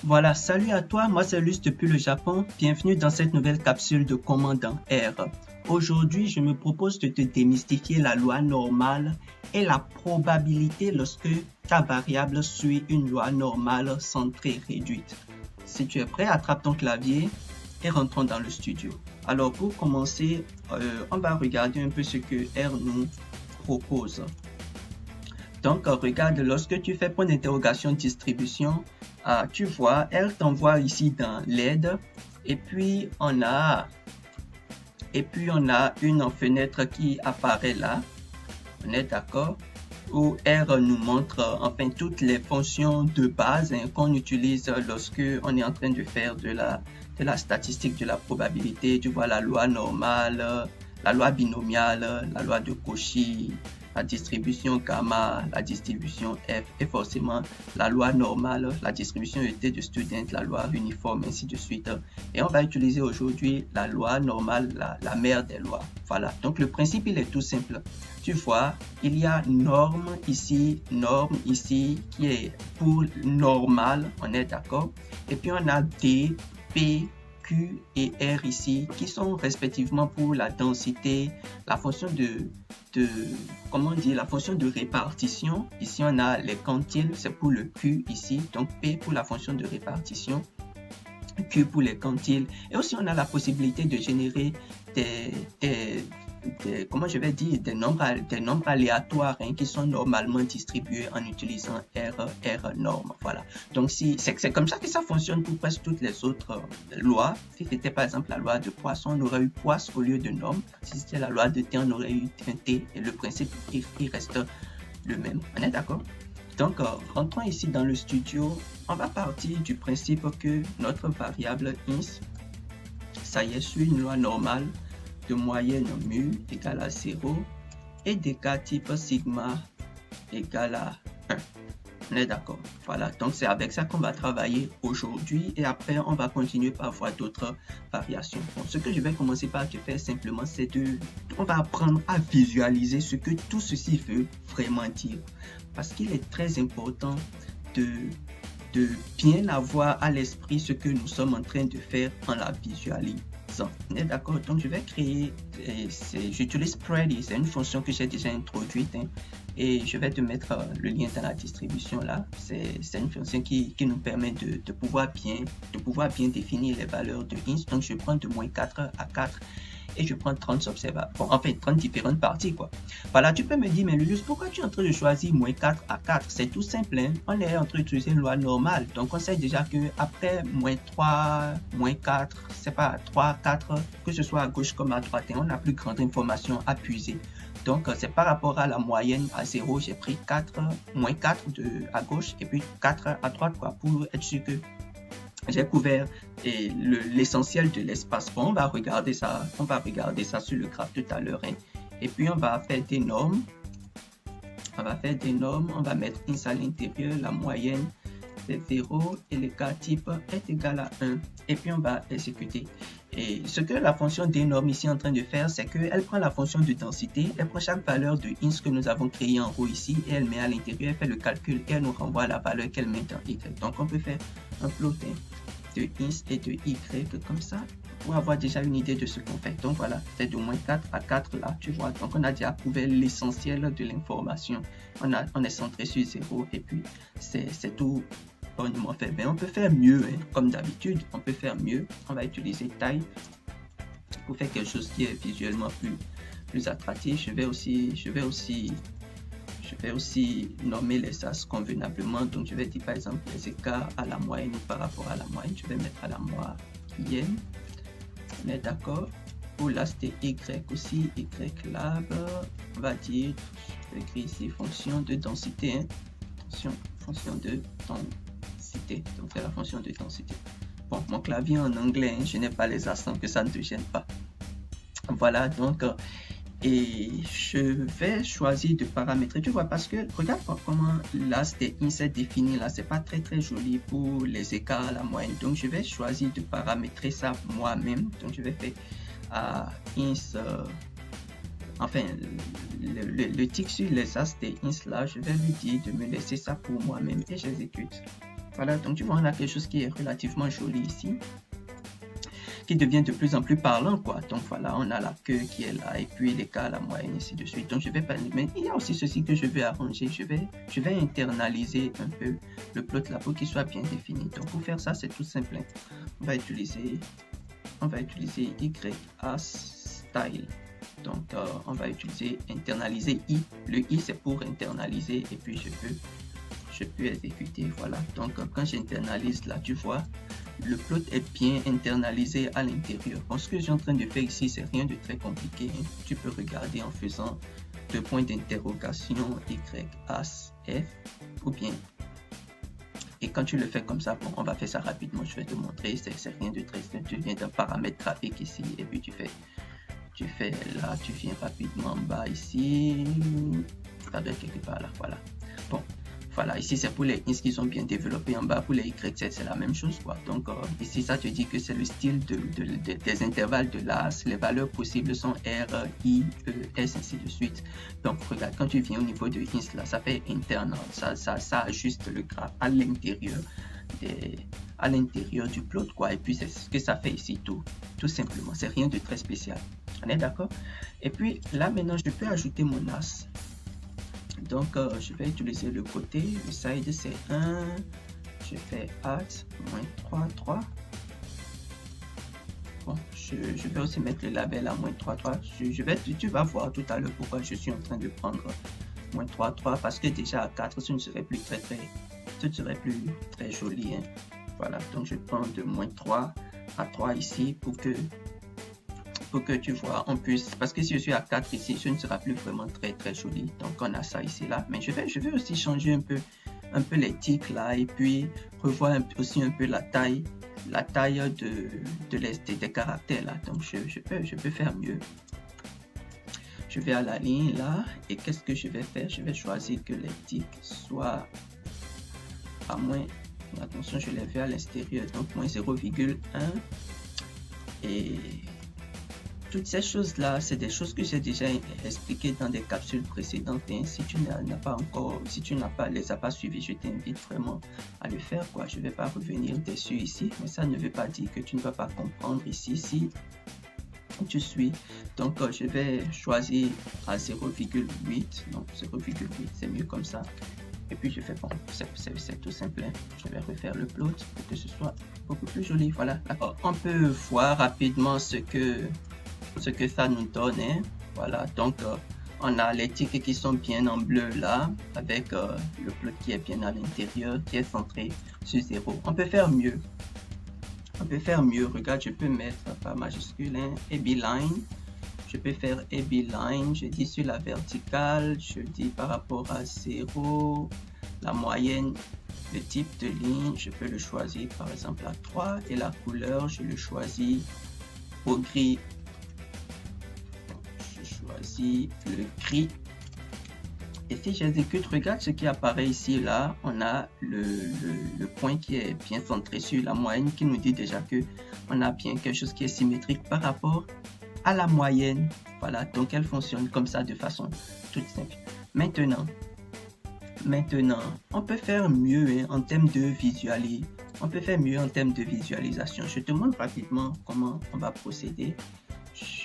Voilà, salut à toi, moi c'est Luce depuis le Japon. Bienvenue dans cette nouvelle capsule de Commandant R. Aujourd'hui, je me propose de te démystifier la loi normale et la probabilité lorsque ta variable suit une loi normale centrée réduite. Si tu es prêt, attrape ton clavier et rentrons dans le studio. Alors pour commencer, on va regarder un peu ce que R nous propose. Donc, regarde, lorsque tu fais point d'interrogation distribution, tu vois, elle t'envoie ici dans l'aide et puis on a une fenêtre qui apparaît là. On est d'accord? Où R nous montre enfin toutes les fonctions de base qu'on utilise lorsque on est en train de faire de la statistique de la probabilité. Tu vois la loi normale, la loi binomiale, la loi de Cauchy, la distribution gamma, la distribution F et forcément la loi normale, la distribution ET de student, la loi uniforme, ainsi de suite. Et on va utiliser aujourd'hui la loi normale, la mère des lois. Voilà, donc le principe il est tout simple. Tu vois, il y a norme ici, qui est pour normal, on est d'accord. Et puis on a D, P, Q et R ici qui sont respectivement pour la densité, la fonction la fonction de répartition. Ici on a les quantiles, c'est pour le Q ici, donc P pour la fonction de répartition, Q pour les quantiles. Et aussi on a la possibilité de générer des nombres aléatoires qui sont normalement distribués en utilisant R norme. Voilà. Donc c'est comme ça que ça fonctionne pour presque toutes les autres lois. Si c'était par exemple la loi de Poisson, on aurait eu Poisson au lieu de norme. Si c'était la loi de T, on aurait eu un T et le principe il reste le même. On est d'accord? Donc rentrons ici dans le studio. On va partir du principe que notre variable ins, ça y est, suit une loi normale de moyenne mu égale à 0 et d'état type sigma égale à 1. On est d'accord? Voilà, donc c'est avec ça qu'on va travailler aujourd'hui et après on va continuer par voir d'autres variations. Bon, ce que je vais commencer par te faire simplement, c'est on va apprendre à visualiser ce que tout ceci veut vraiment dire. Parce qu'il est très important de bien avoir à l'esprit ce que nous sommes en train de faire en la visualisant. On est d'accord? Donc je vais créer, j'utilise Spready, c'est une fonction que j'ai déjà introduite et je vais te mettre le lien dans la distribution là. C'est une fonction qui nous permet de pouvoir bien définir les valeurs de int. Donc je prends de -4 à 4 et je prends 30 observables, bon, enfin 30 différentes parties quoi. Voilà, tu peux me dire, mais Lulus, pourquoi tu es en train de choisir -4 à 4? C'est tout simple, hein? On est en train d'utiliser une loi normale, donc on sait déjà que après -3, -4, c'est pas 3, 4, que ce soit à gauche comme à droite, on n'a plus grande information à puiser. Donc c'est par rapport à la moyenne à 0, j'ai pris -4 à gauche et puis 4 à droite quoi, pour être sûr que j'ai couvert l'essentiel de l'espace. Bon, on va regarder ça sur le graphe tout à l'heure. Et puis on va faire des normes. On va mettre ins à l'intérieur, la moyenne c'est 0 et le cas type est égal à 1. Et puis on va exécuter. Et ce que la fonction des normes ici est en train de faire, c'est qu'elle prend la fonction de densité, elle prend chaque valeur de ins que nous avons créé en haut ici et elle met à l'intérieur, elle fait le calcul et elle nous renvoie la valeur qu'elle met dans y. Donc on peut faire un plot de ins et de y comme ça pour avoir déjà une idée de ce qu'on fait. Donc voilà, c'est de -4 à 4 là, tu vois. Donc on a déjà prouvé l'essentiel de l'information. On est centré sur 0 et puis c'est tout bonnement fait. Mais on peut faire mieux, comme d'habitude, on peut faire mieux. On va utiliser taille pour faire quelque chose qui est visuellement plus attractif. Je vais aussi nommer les as convenablement. Donc je vais dire par exemple les écarts à la moyenne par rapport à la moyenne. Je vais mettre à la moyenne. On est d'accord? Pour l'as de y aussi, y lab, on va dire, je vais écrire ici fonction de densité. Fonction de densité. Donc c'est la fonction de densité. Bon, mon clavier en anglais, je n'ai pas les accents, que ça ne te gêne pas. Voilà, donc et je vais choisir de paramétrer, tu vois, parce que regarde comment l'as de ins est défini là, c'est pas très joli pour les écarts à la moyenne. Donc je vais choisir de paramétrer ça moi-même. Donc je vais faire ins, enfin le tick sur les as de ins là, je vais lui dire de me laisser ça pour moi-même et j'exécute. Voilà, donc tu vois, on a quelque chose qui est relativement joli ici, qui devient de plus en plus parlant, quoi. Donc voilà, on a la queue qui est là, et puis l'écart, la moyenne, ainsi de suite. Donc je vais pas, mais il y a aussi ceci que je vais arranger. Je vais internaliser un peu le plot là pour qu'il soit bien défini. Donc pour faire ça, c'est tout simple. On va utiliser YA style. Donc on va utiliser internaliser I. Le I c'est pour internaliser, et puis je peux exécuter. Voilà, donc quand j'internalise là, tu vois, le plot est bien internalisé à l'intérieur. Bon, ce que je suis en train de faire ici, c'est rien de très compliqué, hein. Tu peux regarder en faisant deux points d'interrogation YAS F ou bien. Et quand tu le fais comme ça, bon, on va faire ça rapidement, je vais te montrer, c'est rien de très simple. Tu viens d'un paramètre graphique ici, et puis tu fais là, tu viens rapidement en bas ici, ça doit être quelque part là, voilà. Bon, voilà, ici c'est pour les ins qui sont bien développés, en bas pour les YZ c'est la même chose, quoi. Donc ici ça te dit que c'est le style des intervalles de l'as, les valeurs possibles sont R, I, E, S, ainsi de suite. Donc regarde, quand tu viens au niveau de ins là, ça fait internal, ça ajuste le graphe à l'intérieur du plot, quoi. Et puis c'est ce que ça fait ici, tout simplement, c'est rien de très spécial. On est d'accord? Et puis là maintenant je peux ajouter mon as. Donc je vais utiliser le côté, le side c'est 1, je fais add -3, 3. Bon, je vais aussi mettre le label à -3, 3. Tu vas voir tout à l'heure pourquoi je suis en train de prendre -3, 3, parce que déjà à 4 ce ne serait plus très joli, hein. Voilà, donc je prends de -3 à 3 ici pour que tu vois, on puisse, parce que si je suis à 4 ici, ce ne sera plus vraiment très joli. Donc on a ça ici là, mais je vais aussi changer un peu les tics là, et puis revoir aussi un peu la taille des caractères là. Donc je peux faire mieux. Je vais à la ligne là, et qu'est-ce que je vais faire? Je vais choisir que les tics soient à moins, attention, je les vais à l'extérieur, donc -0,1, et toutes ces choses-là, c'est des choses que j'ai déjà expliquées dans des capsules précédentes. Et si tu les as pas suivies, je t'invite vraiment à le faire, quoi. Je ne vais pas revenir dessus ici, mais ça ne veut pas dire que tu ne vas pas comprendre ici si tu suis. Donc je vais choisir à 0,8, donc 0,8 c'est mieux comme ça. Et puis je fais, bon, c'est tout simple, hein. Je vais refaire le plot pour que ce soit beaucoup plus joli. Voilà, d'accord. On peut voir rapidement ce que ça nous donne, hein. Voilà, donc on a les tickets qui sont bien en bleu là, avec le plot qui est bien à l'intérieur, qui est centré sur 0. On peut faire mieux. Regarde, je peux mettre par majuscule, hein, AB line. Je peux faire AB line, je dis sur la verticale, je dis par rapport à 0, la moyenne, le type de ligne, je peux le choisir par exemple à 3, et la couleur, je le choisis au gris. Le gris, et si j'exécute, regarde ce qui apparaît ici là, on a le point qui est bien centré sur la moyenne, qui nous dit déjà que on a bien quelque chose qui est symétrique par rapport à la moyenne. Voilà, donc elle fonctionne comme ça de façon toute simple. Maintenant on peut faire mieux, hein, en termes de visualisation. Je te montre rapidement comment on va procéder.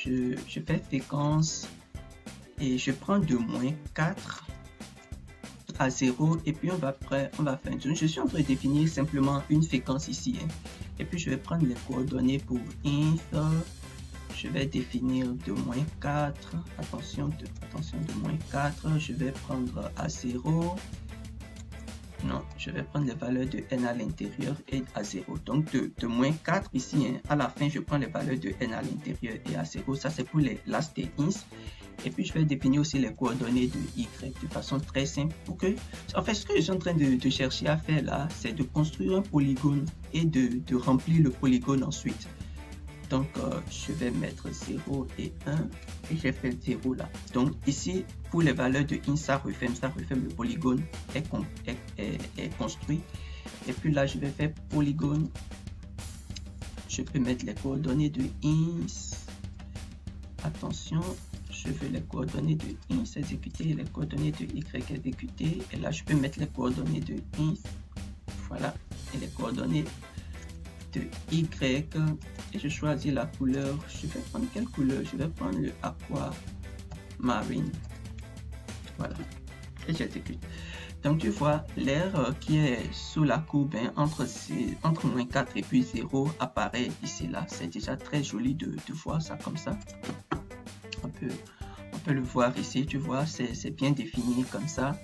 Je fais séquence et je prends de -4 à 0, et puis on va faire je suis en train de définir simplement une séquence ici, hein. Et puis je vais prendre les coordonnées pour int, je vais définir de -4, attention de -4, je vais prendre à 0. Non, je vais prendre les valeurs de n à l'intérieur et à 0. Donc de -4 ici, hein, à la fin, je prends les valeurs de n à l'intérieur et à 0. Ça, c'est pour les last ins. Et puis, je vais définir aussi les coordonnées de y de façon très simple. En fait, ce que je suis en train de chercher à faire là, c'est de construire un polygone et de remplir le polygone ensuite. Donc, je vais mettre 0 et 1, et j'ai fait 0 là. Donc, ici, pour les valeurs de int, ça referme, le polygone est construit. Et puis là, je vais faire polygone. Je peux mettre les coordonnées de int. Attention, je veux les coordonnées de int exécuter, les coordonnées de y exécuter. Et là, je peux mettre les coordonnées de int. Voilà. et les coordonnées de Y et je choisis la couleur. Je vais prendre quelle couleur? Je vais prendre le aqua marine. Voilà, et j'exécute. Donc tu vois l'air qui est sous la courbe entre moins 4 et puis 0 apparaît ici là. C'est déjà très joli de voir ça comme ça. On peut le voir ici, tu vois, c'est bien défini comme ça.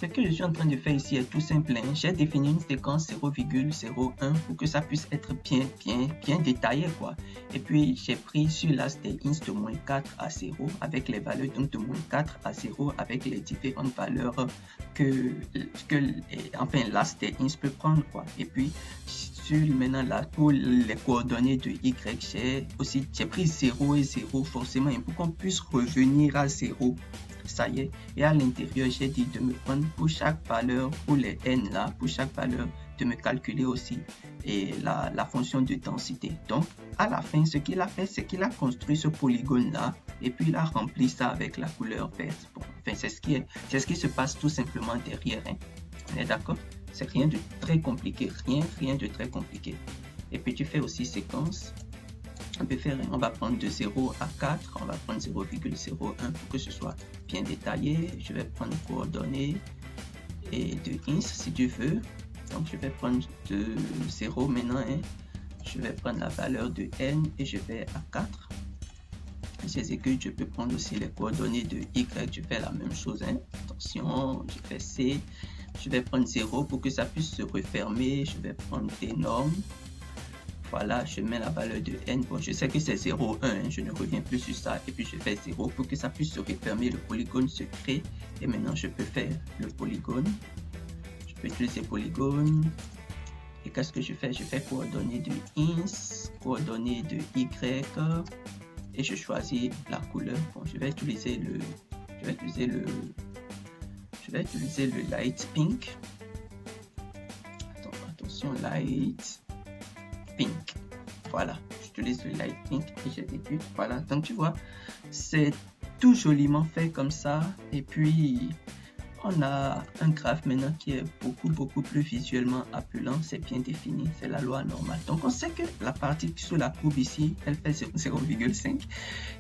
Ce que je suis en train de faire ici est tout simple. J'ai défini une séquence 0,01 pour que ça puisse être bien détaillé, quoi. Et puis, j'ai pris sur l'as des ins de moins 4 à 0 avec les valeurs donc de moins 4 à 0 avec les différentes valeurs enfin, l'as des ins peut prendre, quoi. Et puis, maintenant là, pour les coordonnées de Y, j'ai pris 0 et 0 forcément pour qu'on puisse revenir à 0. Ça y est, et à l'intérieur j'ai dit de me prendre pour chaque valeur, pour les n là, pour chaque valeur de me calculer aussi et la fonction de densité. Donc à la fin, ce qu'il a fait, c'est qu'il a construit ce polygone là et puis il a rempli ça avec la couleur verte. Bon, enfin c'est ce qui se passe tout simplement derrière, hein. On est d'accord? C'est rien de très compliqué, rien de très compliqué. Et puis tu fais aussi séquence. On va prendre de 0 à 4, on va prendre 0,01 pour que ce soit bien détaillé. Je vais prendre coordonnées et de ins si tu veux. Donc je vais prendre de 0 maintenant, hein. Je vais prendre la valeur de n et je vais à 4. J'exécute, je peux prendre aussi les coordonnées de y, je fais la même chose, hein. Attention, je fais c. Je vais prendre 0 pour que ça puisse se refermer. Je vais prendre des normes. Voilà, je mets la valeur de n. Bon, je sais que c'est 0,1, hein, je ne reviens plus sur ça. Et puis je fais 0 pour que ça puisse se refermer. Le polygone se crée. Et maintenant, je peux faire le polygone. Je peux utiliser polygone. Et qu'est-ce que je fais? Je fais coordonnées de ins, coordonnées de y. Et je choisis la couleur. Bon, je vais utiliser le light pink. Attention, light pink. Voilà, j'utilise le light pink et j'exécute. Voilà, donc tu vois, c'est tout joliment fait comme ça. Et puis, on a un graphe maintenant qui est beaucoup plus visuellement appelant. C'est bien défini, c'est la loi normale. Donc, on sait que la partie sous la courbe ici, elle fait 0,5.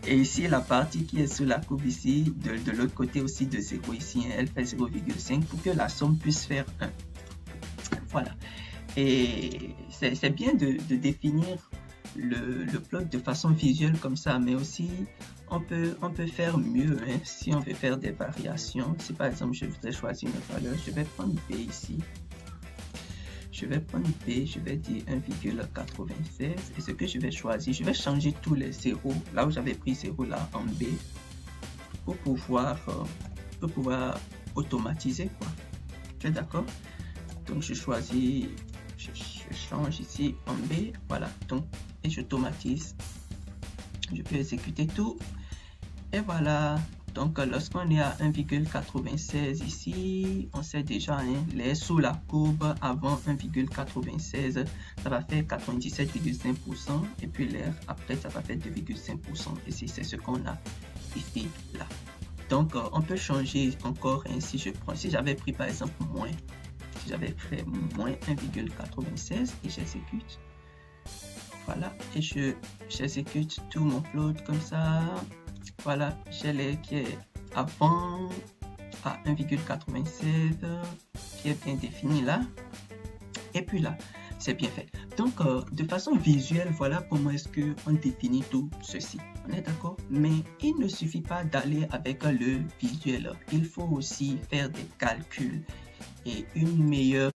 Et ici, la partie qui est sous la courbe ici, de l'autre côté aussi de 0 ici, elle fait 0,5 pour que la somme puisse faire 1. Voilà. Et c'est bien de définir le plot de façon visuelle comme ça, mais aussi on peut faire mieux, hein, si on veut faire des variations. Si par exemple je voudrais choisir une valeur, je vais prendre B ici. Je vais prendre B, je vais dire 1,96 et ce que je vais choisir, je vais changer tous les zéros, là où j'avais pris 0 là en B pour pouvoir automatiser, quoi. Tu es d'accord? Donc je choisis, je change ici en B, voilà, donc et j'automatise. Je peux exécuter tout et voilà. Donc lorsqu'on est à 1,96 ici, on sait déjà, hein, l'air sous la courbe avant 1,96 ça va faire 97,5% et puis l'air après ça va faire 2,5%. Ici c'est ce qu'on a ici là. Donc on peut changer encore, hein, si j'avais pris par exemple moins, si j'avais fait moins 1,96 et j'exécute. Voilà, et j'exécute tout mon plot comme ça. Voilà, j'ai l'air qui est avant à 1,96 qui est bien défini là. Et puis là, c'est bien fait. Donc, de façon visuelle, voilà comment est-ce qu'on définit tout ceci. On est d'accord? Mais il ne suffit pas d'aller avec le visuel. Il faut aussi faire des calculs et une meilleure